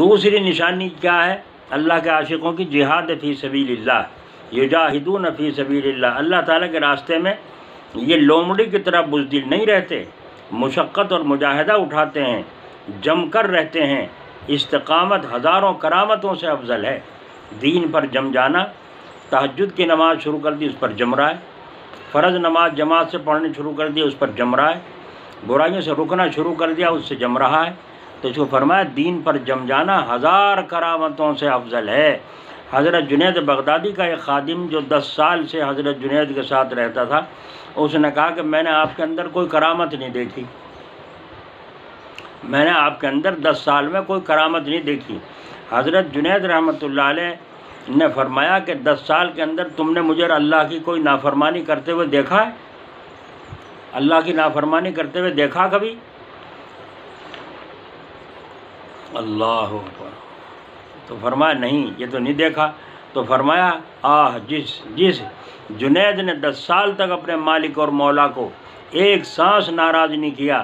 دوسری نشانی کیا ہے اللہ کے عاشقوں کی؟ جہاد فی سبیل اللہ، یجاہدون فی سبیل اللہ، اللہ تعالیٰ کے راستے میں یہ لومڑی کی طرح بزدل نہیں رہتے، مشقت اور مجاہدہ اٹھاتے ہیں، جم کر رہتے ہیں۔ استقامت ہزاروں کرامتوں سے افضل ہے۔ دین پر جم جانا، تہجد کی نماز شروع کر دی، اس پر جم رہا ہے، فرض نماز جماعت سے پڑھنی شروع کر دی، اس پر جم رہا ہے، برائیوں سے رکنا شروع کر دیا، اس سے جم رہا ہے۔ تو اس کو فرمایا دین پر جم جانا ہزار کرامتوں سے افضل ہے۔ حضرت جنید بغدادی کا ایک خادم جو 10 سال سے حضرت جنید کے ساتھ رہتا تھا، اس نے کہا کہ میں نے آپ کے اندر کوئی کرامت نہیں دیکھی، میں نے آپ کے اندر 10 سال میں کوئی کرامت نہیں دیکھی۔ حضرت جنید رحمۃ اللہ علیہ نے فرمایا کہ 10 سال کے اندر تم نے مجھے اللہ کی کوئی نافرمانی کرتے ہوئے دیکھا ہے؟ اللہ کی نافرمانی کرتے ہوئے دیکھا کبھی؟ اللہ اکبر۔ تو فرمایا نہیں، یہ تو نہیں دیکھا۔ تو فرمایا جس جنید نے 10 سال تک اپنے مالک اور مولا کو ایک سانس ناراض نہیں کیا،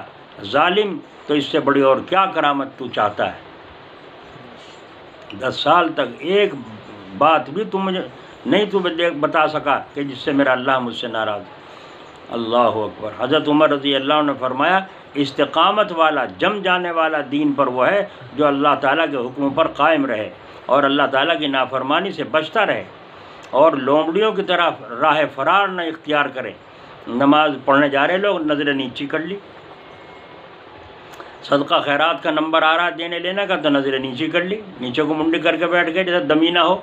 ظالم، تو اس سے بڑی اور کیا کرامت تو چاہتا ہے؟ 10 سال تک ایک بات بھی تم مجھے نہیں بتا سکا کہ جس سے میرا اللہ مجھ سے ناراض ہے۔ اللہ اکبر۔ حضرت عمر رضی اللہ عنہ نے فرمایا استقامت والا، جم جانے والا دین پر وہ ہے جو اللہ تعالیٰ کے حکم پر قائم رہے اور اللہ تعالیٰ کی نافرمانی سے بچتا رہے اور لومڑیوں کی طرح راہ فرار نہ اختیار کرے۔ نماز پڑھنے جا رہے لوگ نظر نیچی کر لی، صدقہ خیرات کا نمبر آ رہا دینے لینے کا تو نظر نیچی کر لی، نیچے کو منڈی کر کے بیٹھ گئے جیسے دمی نہ ہو،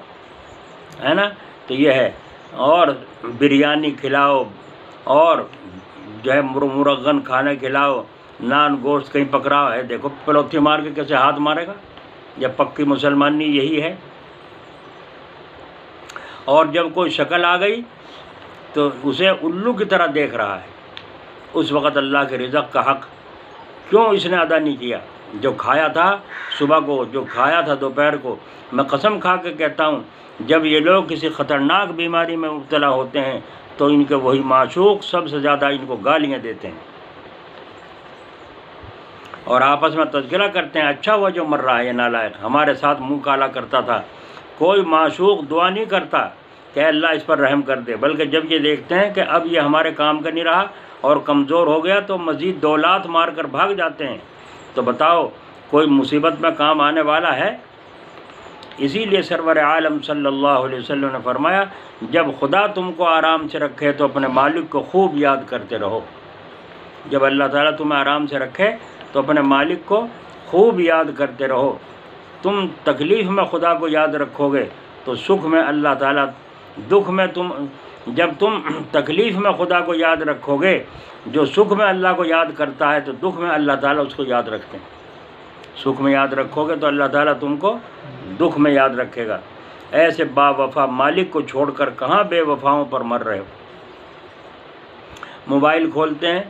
ہے نا؟ تو یہ ہے۔ اور بریانی کھلاؤ اور جو ہے مرغن کھانے کھلاؤ، نان گوشت کہیں پکڑاؤ ہے، دیکھو پلوتھی مار کے کیسے ہاتھ مارے گا، یا پکی مسلمانی یہی ہے۔ اور جب کوئی شکل آ گئی تو اسے الو کی طرح دیکھ رہا ہے، اس وقت اللہ کے رزق کا حق کیوں اس نے ادا نہیں کیا؟ جو کھایا تھا صبح کو، جو کھایا تھا دوپہر کو، میں قسم کھا کے کہتا ہوں جب یہ لوگ کسی خطرناک بیماری میں مبتلا ہوتے ہیں تو ان کے وہی معشوق سب سے زیادہ ان کو گالیاں دیتے ہیں اور آپس میں تذکرہ کرتے ہیں، اچھا ہوا جو مر رہا ہے یہ نالائق، ہمارے ساتھ منہ کالا کرتا تھا۔ کوئی معشوق دعا نہیں کرتا کہ اللہ اس پر رحم کر دے، بلکہ جب یہ دیکھتے ہیں کہ اب یہ ہمارے کام کا نہیں رہا اور کمزور ہو گیا تو مزید دولات مار کر بھاگ جاتے ہیں۔ تو بتاؤ کوئی مصیبت میں کام آنے والا ہے؟ اسی لیے سرور عالم صلی اللہ علیہ وسلم نے فرمایا جب خدا تم کو آرام سے رکھے تو اپنے مالک کو خوب یاد کرتے رہو۔ جب اللہ تعالیٰ تمہیں آرام سے رکھے تو اپنے مالک کو خوب یاد کرتے رہو۔ تم تکلیف میں خدا کو یاد رکھو گے تو سکھ میں اللہ تعالیٰ، دکھ میں جب تم تکلیف میں خدا کو یاد رکھو گے، جو سکھ میں اللہ کو یاد کرتا ہے تو دکھ میں اللہ تعالیٰ اس کو یاد رکھتے ہیں۔ سکھ میں یاد رکھو گے تو اللہ تعالیٰ تم کو دکھ میں یاد رکھے گا۔ ایسے با وفا مالک کو چھوڑ کر کہاں بے وفاؤں پر مر رہے ہو؟ موبائل کھولتے ہیں،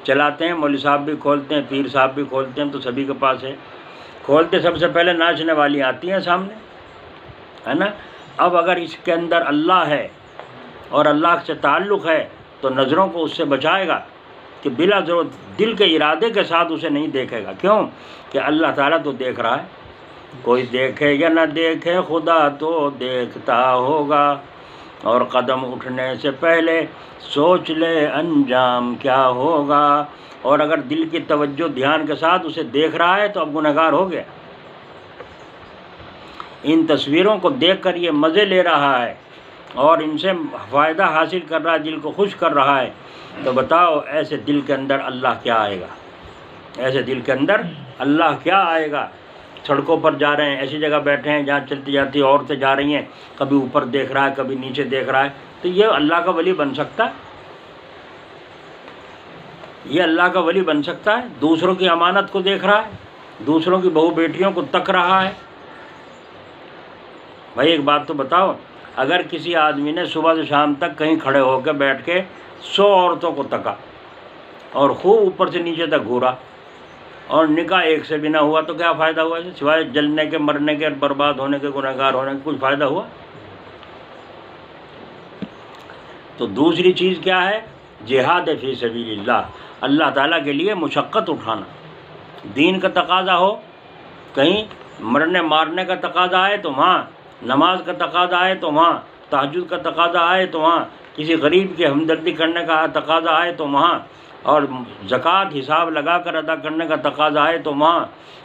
چلاتے ہیں، مولوی صاحب بھی کھولتے ہیں، پیر صاحب بھی کھولتے ہیں، تو سبھی کے پاس ہے۔ کھولتے سب سے پہلے ناچنے والی آتی ہیں سامنے، ہے نا؟ اب اگر اس کے اندر اللہ ہے اور اللہ سے تعلق ہے تو نظروں کو اس سے بچائے گا کہ بلا ضرورت دل کے ارادے کے ساتھ اسے نہیں دیکھے گا۔ کیوں کہ اللہ تعالیٰ تو دیکھ رہا ہے، کوئی دیکھے یا نہ دیکھے خدا تو دیکھتا ہوگا، اور قدم اٹھنے سے پہلے سوچ لے انجام کیا ہوگا۔ اور اگر دل کی توجہ دھیان کے ساتھ اسے دیکھ رہا ہے تو اب گنہگار ہو گیا۔ ان تصویروں کو دیکھ کر یہ مزے لے رہا ہے اور ان سے فائدہ حاصل کر رہا ہے، دل کو خوش کر رہا ہے، تو بتاؤ ایسے دل کے اندر اللہ کیا آئے گا؟ ایسے دل کے اندر اللہ کیا آئے گا؟ سڑکوں پر جا رہے ہیں، ایسی جگہ بیٹھے ہیں جہاں چلتی جاتی عورتیں جا رہی ہیں، کبھی اوپر دیکھ رہا ہے کبھی نیچے دیکھ رہا ہے، تو یہ اللہ کا ولی بن سکتا ہے؟ یہ اللہ کا ولی بن سکتا ہے؟ دوسروں کی امانت کو دیکھ رہا ہے، دوسروں کی بہو بیٹیوں کو تک رہا ہے۔ بھائی ایک بات تو بتاؤ، اگر کسی آدمی نے صبح سے شام تک کہیں کھڑے ہو کے بیٹھ کے 100 عورتوں کو تکا اور خوب اوپر سے نیچے تک گھورا اور نکاح ایک سے بھی نہ ہوا تو کیا فائدہ ہوا؟ سوائے جلنے کے، مرنے کے، برباد ہونے کے، گنہگار ہونے کے، کچھ فائدہ ہوا؟ تو دوسری چیز کیا ہے؟ جہاد فی سبیل اللہ، اللہ تعالیٰ کے لیے مشقت اٹھانا۔ دین کا تقاضا ہو، کہیں مرنے مارنے کا تقاضا آئے تو وہاں، نماز کا تقاضا آئے تو وہاں، تہجد کا تقاضا آئے تو وہاں، کسی غریب کی ہمدردی کرنے کا تقاضا آئے تو وہاں، اور زکوٰۃ حساب لگا کر ادا کرنے کا تقاضا آئے تو وہاں.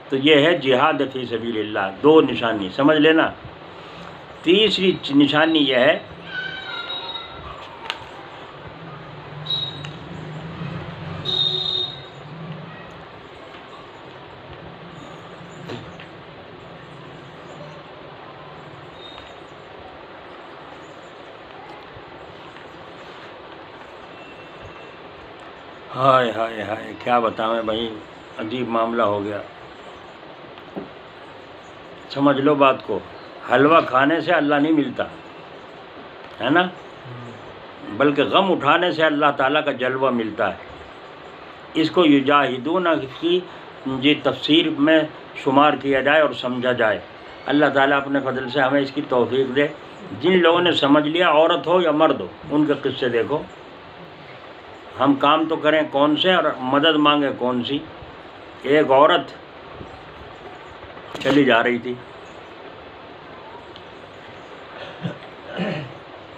تو یہ ہے جہاد فی سبیل اللہ. 2 نشانی سمجھ لینا. تیسری نشانی یہ ہے ہائے ہائے ہائے کیا بتاؤں بھائی، عجیب معاملہ ہو گیا. سمجھ لو بات کو، حلوہ کھانے سے اللہ نہیں ملتا ہے نا، بلکہ غم اٹھانے سے اللہ تعالیٰ کا جلوہ ملتا ہے. اس کو یجاہدون کی جی تفسیر میں شمار کیا جائے اور سمجھا جائے. اللہ تعالیٰ اپنے فضل سے ہمیں اس کی توفیق دے. جن لوگوں نے سمجھ لیا، عورت ہو یا مرد ہو، ان کے قصے دیکھو. ہم کام تو کریں کون سے اور مدد مانگیں کون سی. ایک عورت چلی جا رہی تھی،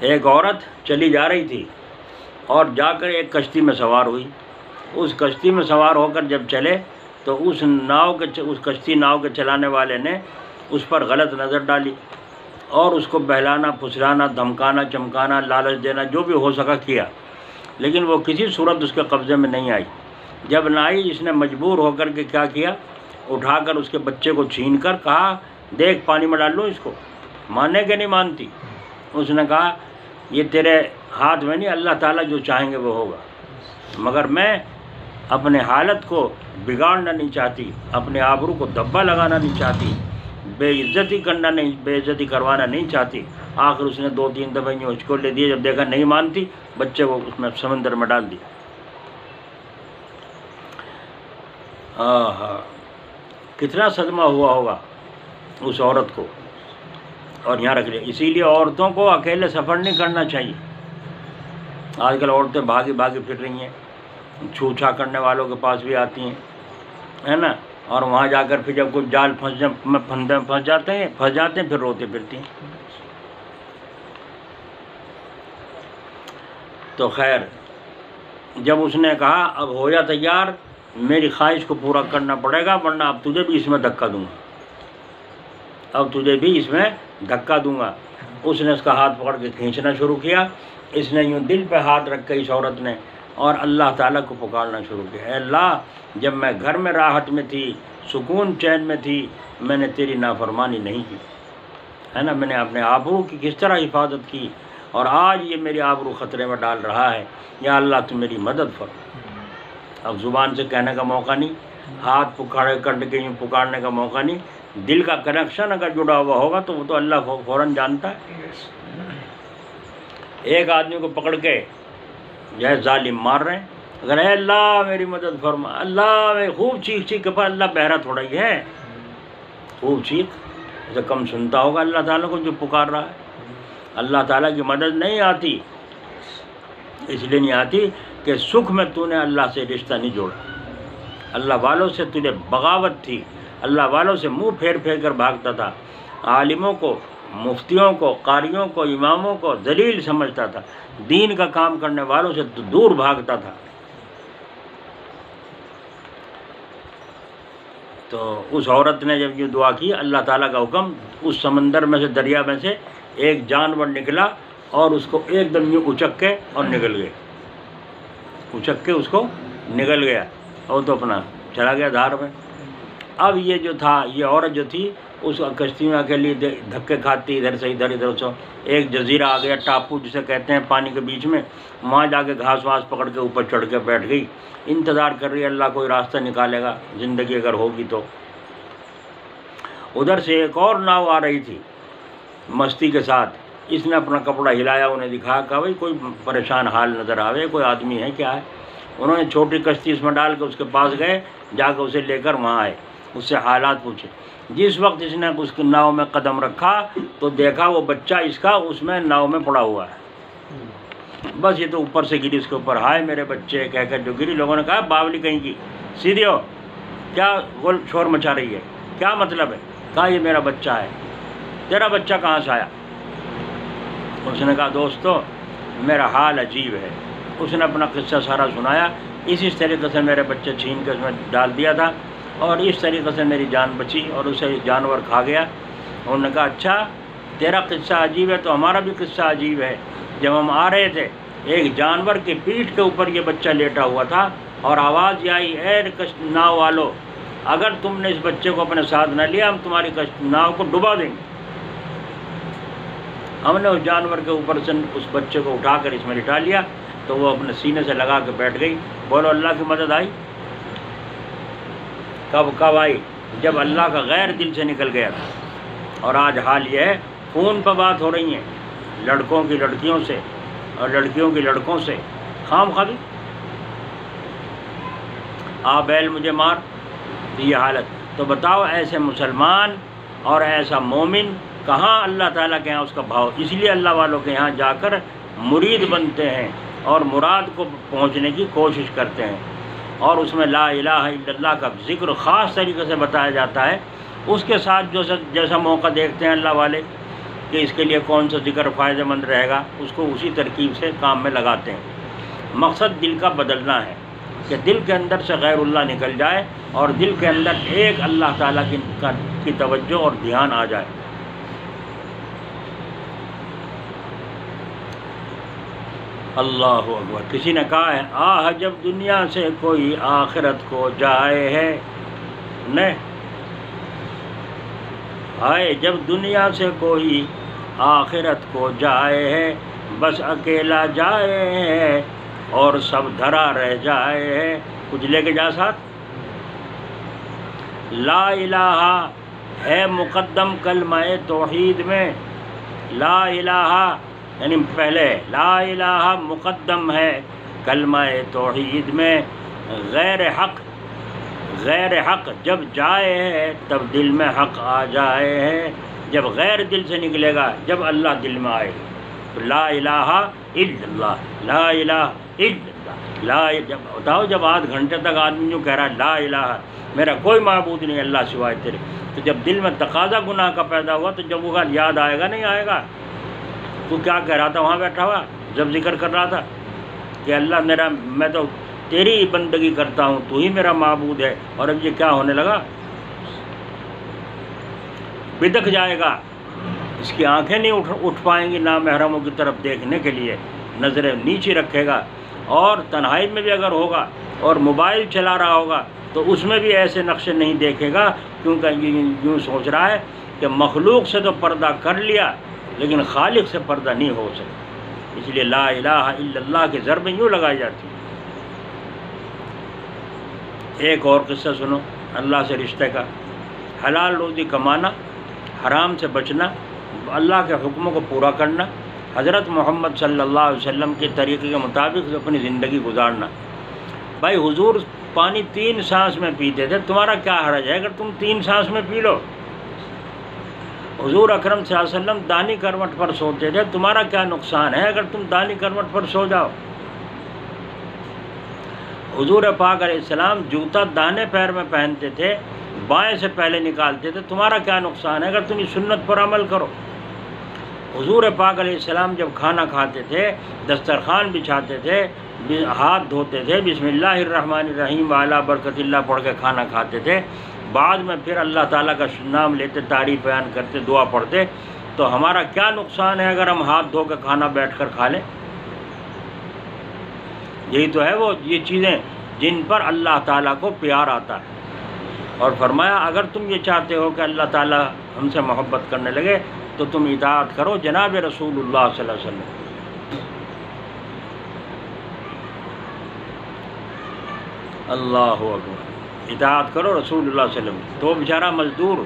ایک عورت چلی جا رہی تھی اور جا کر ایک کشتی میں سوار ہوئی. اس کشتی میں سوار ہو کر جب چلے تو اس کشتی ناؤ کے چلانے والے نے اس پر غلط نظر ڈالی اور اس کو بہلانا پھسلانا دھمکانا چمکانا لالچ دینا جو بھی ہو سکا کیا، لیکن وہ کسی صورت اس کے قبضے میں نہیں آئی. جب نہ آئی، اس نے مجبور ہو کر کے کیا کیا، اٹھا کر اس کے بچے کو چھین کر کہا دیکھ پانی میں ڈال لو اس کو. ماننے کے نہیں مانتی. اس نے کہا یہ تیرے ہاتھ میں نہیں، اللہ تعالیٰ جو چاہیں گے وہ ہوگا، مگر میں اپنے حالت کو بگاڑنا نہیں چاہتی، اپنے آبرو کو دھبا لگانا نہیں چاہتی، بے عزتی کروانا نہیں چاہتی. آخر اس نے 2-3 دفعہ یوں اچکول لے دیے. جب دیکھا نہیں مانتی، بچے کو اس میں سمندر میں ڈال دیا. کتنا صدمہ ہوا ہوگا اس عورت کو. اور یہاں رکھ لیا. اسی لیے عورتوں کو اکیلے سفر نہیں کرنا چاہیے. آج کل عورتیں بھاگی پھر رہی ہیں، چھو چھا کرنے والوں کے پاس بھی آتی ہیں، ہے نا، اور وہاں جا کر پھر جب کوئی جال پھنس جاتے ہیں پھر روتے پھرتی ہیں. تو خیر، جب اس نے کہا اب ہو جا تیار، میری خواہش کو پورا کرنا پڑے گا ورنہ اب تجھے بھی اس میں دھکا دوں گا، اس نے اس کا ہاتھ پکڑ کے کھینچنا شروع کیا. اس نے یوں دل پہ ہاتھ رکھ کے اس عورت نے اور اللہ تعالیٰ کو پکارنا شروع کیا. اے اللہ، جب میں گھر میں راحت میں تھی، سکون چین میں تھی، میں نے تیری نافرمانی نہیں کی، ہے نا، میں نے اپنے آبرو کی کس طرح حفاظت کی، اور آج یہ میری آبرو خطرے میں ڈال رہا ہے. یا اللہ تو میری مدد فرما. اب زبان سے کہنے کا موقع نہیں، ہاتھ پکڑے کرنے کے یوں پکارنے کا موقع نہیں. دل کا کنیکشن اگر جڑا ہوا ہوگا تو وہ تو اللہ فوراً جانتا ہے. ایک آدمی کو پکڑ کے جو ہے ظالم مار رہے ہیں، اگر اے اللہ میری مدد فرما، اللہ میں خوب چیخ کے پاس، اللہ بہرا تھوڑا ہی ہے، خوب چیخ اسے کم سنتا ہوگا اللہ تعالیٰ کو جو پکار رہا ہے. اللہ تعالیٰ کی مدد نہیں آتی، اس لیے نہیں آتی کہ سکھ میں تو نے اللہ سے رشتہ نہیں جوڑا. اللہ والوں سے تجھے بغاوت تھی، اللہ والوں سے منہ پھیر کر بھاگتا تھا، عالموں کو، مفتیوں کو، قاریوں کو، اماموں کو ذلیل سمجھتا تھا، دین کا کام کرنے والوں سے دور بھاگتا تھا. تو اس عورت نے جب یہ دعا کی، اللہ تعالیٰ کا حکم، اس سمندر میں سے، دریا میں سے ایک جانور نکلا اور اس کو ایک دم یوں اچک کے اور نکل گئے، اچک کے اس کو نکل گیا اور تو اپنا چلا گیا دھار میں. اب یہ جو تھا، یہ عورت جو تھی، اس کشتی میں کے لیے دھکے کھاتی، ادھر سے ادھر سے. ایک جزیرہ آ گیا، ٹاپو جسے کہتے ہیں، پانی کے بیچ میں. وہاں جا کے گھاس واس پکڑ کے اوپر چڑھ کے بیٹھ گئی، انتظار کر رہی ہے اللہ کوئی راستہ نکالے گا زندگی اگر ہوگی تو. ادھر سے ایک اور ناؤ آ رہی تھی مستی کے ساتھ. اس نے اپنا کپڑا ہلایا، انہیں دکھایا، کہا بھائی کوئی پریشان حال نظر آوے، کوئی آدمی ہے کیا ہے. انہوں نے چھوٹی کشتی اس میں ڈال کے اس کے پاس گئے، جا کے اسے لے کر وہاں آئے، اس سے حالات پوچھے. جس وقت اس نے اس کی ناؤ میں قدم رکھا تو دیکھا وہ بچہ اس کا اس میں ناؤ میں پڑا ہوا ہے. بس یہ تو اوپر سے گری اس کے اوپر، ہائے میرے بچے کہہ کر جو گری. لوگوں نے کہا باولی کہیں کی، سیدھی ہو، کیا گول شور مچا رہی ہے، کیا مطلب ہے. کہا یہ میرا بچہ ہے۔ تیرا بچہ کہاں سے آیا؟ اس نے کہا دوستو میرا حال عجیب ہے۔ اس نے اپنا قصہ سارا سنایا، اس طریقے سے میرے بچے چھین کے اس میں ڈال دیا تھا اور اس طریقے سے میری جان بچی اور اسے جانور کھا گیا۔ انہوں نے کہا اچھا تیرا قصہ عجیب ہے تو ہمارا بھی قصہ عجیب ہے۔ جب ہم آ رہے تھے ایک جانور کی پیٹھ کے اوپر یہ بچہ لیٹا ہوا تھا اور آواز یہ آئی اے ناؤ والو اگر تم نے اس بچے کو اپنے ساتھ نہ لیا ہم تمہاری ناؤ کو ڈبا دیں گے۔ ہم نے اس جانور کے اوپر سے اس بچے کو اٹھا کر اس میں لٹا لیا تو وہ اپنے سینے سے لگا کے بیٹھ گئی۔ بولو اللہ کی مدد آئی؟ کب آئی؟ جب اللہ کا غیر دل سے نکل گیا تھا۔ اور آج حال یہ ہے فون پہ بات ہو رہی ہیں لڑکوں کی لڑکیوں سے اور لڑکیوں کی لڑکوں سے، خام خبی آ بیل مجھے مار، یہ حالت۔ تو بتاؤ ایسے مسلمان اور ایسا مومن کہاں اللہ تعالیٰ کے یہاں اس کا بھاؤ؟ اس لیے اللہ والوں کے یہاں جا کر مرید بنتے ہیں اور مراد کو پہنچنے کی کوشش کرتے ہیں، اور اس میں لا الہ الا اللہ کا ذکر خاص طریقے سے بتایا جاتا ہے۔ اس کے ساتھ جیسا موقع دیکھتے ہیں اللہ والے کہ اس کے لیے کون سا ذکر فائدہ مند رہے گا اس کو اسی ترکیب سے کام میں لگاتے ہیں۔ مقصد دل کا بدلنا ہے کہ دل کے اندر سے غیر اللہ نکل جائے اور دل کے اندر ایک اللہ تعالیٰ کی توجہ اور دھیان آ جائے۔ اللہ اکبر۔ کسی نے کہا ہے آہ جب دنیا سے کوئی آخرت کو جائے ہے، نہیں آئے جب دنیا سے کوئی آخرت کو جائے ہے، بس اکیلا جائے ہے اور سب دھرا رہ جائے ہے۔ کچھ لے کے جا ساتھ۔ لا الہ ہے مقدم کلمہ توحید میں، لا الہ یعنی پہلے لا الہ مقدم ہے کلمہ توحید میں، غیر حق جب جائے ہے تب دل میں حق آ جائے ہے۔ جب غیر دل سے نکلے گا جب اللہ دل میں آئے گا تو لا الہ الا اللہ، لا الہ الا اللہ۔ جب بتاؤ جب آدھ گھنٹے تک آدمی جو کہہ رہا ہے لا الہ میرا کوئی معبود نہیں اللہ سوائے تیرے، تو جب دل میں تقاضا گناہ کا پیدا ہوا تو جب وہ یاد آئے گا نہیں آئے گا؟ تو کیا کہہ رہا تھا وہاں بیٹھا ہوا جب ذکر کر رہا تھا کہ اللہ میں تو تیری بندگی کرتا ہوں، تو ہی میرا معبود ہے، اور اب یہ کیا ہونے لگا؟ بدک جائے گا، اس کی آنکھیں نہیں اٹھ پائیں گی نامحرموں کی طرف دیکھنے کے لیے، نظریں نیچے رکھے گا، اور تنہائی میں بھی اگر ہوگا اور موبائل چلا رہا ہوگا تو اس میں بھی ایسے نقشے نہیں دیکھے گا، کیونکہ یوں سوچ رہا ہے کہ مخلوق سے تو پردہ کر لیا لیکن خالق سے پردہ نہیں ہو سکتا۔ اس لیے لا الہ الا اللہ کی ضربیں یوں لگائی جاتی ہیں۔ ایک اور قصہ سنو اللہ سے رشتے کا، حلال روزی کمانا، حرام سے بچنا، اللہ کے حکموں کو پورا کرنا، حضرت محمد صلی اللہ علیہ وسلم کے طریقے کے مطابق اپنی زندگی گزارنا۔ بھائی حضور پانی 3 سانس میں پیتے تھے، تمہارا کیا حرج ہے اگر تم 3 سانس میں پی لو؟ حضور اکرم صلی اللہ علیہ وسلم دانی کروٹ پر سوتے تھے، تمہارا کیا نقصان ہے اگر تم دانی کروٹ پر سو جاؤ؟ حضور پاک علیہ السلام جوتا داہنے پیر میں پہنتے تھے، بائیں سے پہلے نکالتے تھے، تمہارا کیا نقصان ہے اگر تم اس سنت پر عمل کرو؟ حضور پاک علیہ السلام جب کھانا کھاتے تھے، دسترخوان بچھاتے تھے، ہاتھ دھوتے تھے، بسم اللہ الرحمن الرحیم وعلی برکت اللہ پڑھ کے کھانا کھاتے تھے، بعد میں پھر اللہ تعالیٰ کا نام لیتے، تعریف بیان کرتے، دعا پڑھتے، تو ہمارا کیا نقصان ہے اگر ہم ہاتھ دھو کے کھانا بیٹھ کر کھا لیں؟ یہی تو ہے وہ یہ چیزیں جن پر اللہ تعالیٰ کو پیار آتا ہے۔ اور فرمایا اگر تم یہ چاہتے ہو کہ اللہ تعالیٰ ہم سے محبت کرنے لگے تو تم اطاعت کرو جناب رسول اللہ صلی اللہ علیہ وسلم۔ اللہ اکبر، اطاعت کرو رسول اللہ صلی اللہ علیہ وسلم۔ تو بیچارہ مزدور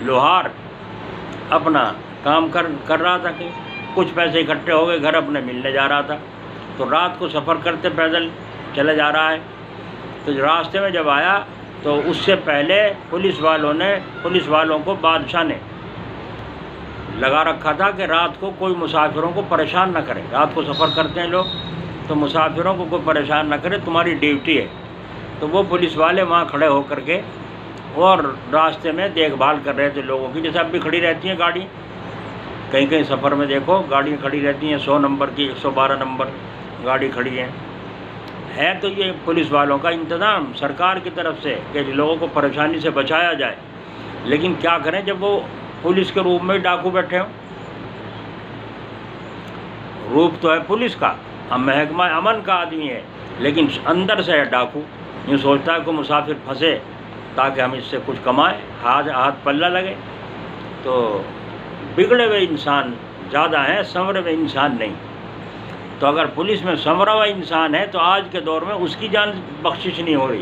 لوہار اپنا کام کر رہا تھا کہ کچھ پیسے اکٹھے ہو گئے، گھر اپنے ملنے جا رہا تھا، تو رات کو سفر کرتے پیدل چلے جا رہا ہے، تو راستے میں جب آیا تو اس سے پہلے پولیس والوں کو بادشاہ نے لگا رکھا تھا کہ رات کو کوئی مسافروں کو پریشان نہ کرے، رات کو سفر کرتے ہیں لوگ تو مسافروں کو کوئی پریشان نہ کرے، تمہاری ڈیوٹی ہے۔ تو وہ پولیس والے وہاں کھڑے ہو کر کے اور راستے میں دیکھ بھال کر رہے تھے لوگوں کی، جیسے اب بھی کھڑی رہتی ہیں گاڑی، کہیں کہیں سفر میں دیکھو گاڑیاں کھڑی رہتی ہیں، 100 نمبر کی 112 نمبر گاڑی کھڑی ہے تو یہ پولیس والوں کا انتظام سرکار کی طرف سے کہ لوگوں کو پریشانی سے بچایا جائے، لیکن کیا کریں جب وہ پولیس کے روپ میں ڈاکو بیٹھے ہوں؟ روپ تو ہے پولیس کا، اب محکمہ امن کا آدمی ہے لیکن اندر سے ہے ڈاکو، یوں سوچتا ہے کہ مسافر پھنسے تاکہ ہم اس سے کچھ کمائیں، ہاتھ پلہ لگے۔ تو بگڑے ہوئے انسان زیادہ ہیں، سنورے ہوئے انسان نہیں۔ تو اگر پولیس میں سنورا ہوا انسان ہے تو آج کے دور میں اس کی جان بخشش نہیں ہو رہی۔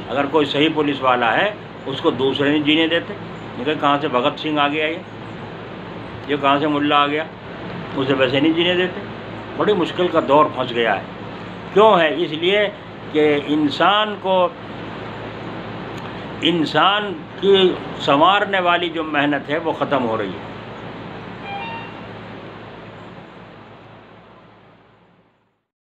اگر کوئی صحیح پولیس والا ہے اس کو دوسرے نہیں جینے دیتے، کہ کہاں سے بھگت سنگھ آ گیا، یہ کہاں سے ملا آ گیا، اسے ویسے نہیں جینے دیتے۔ بڑی مشکل کا دور پھنس گیا ہے۔ کیوں ہے؟ اس لیے کہ انسان کی سنوارنے والی جو محنت ہے وہ ختم ہو رہی ہے۔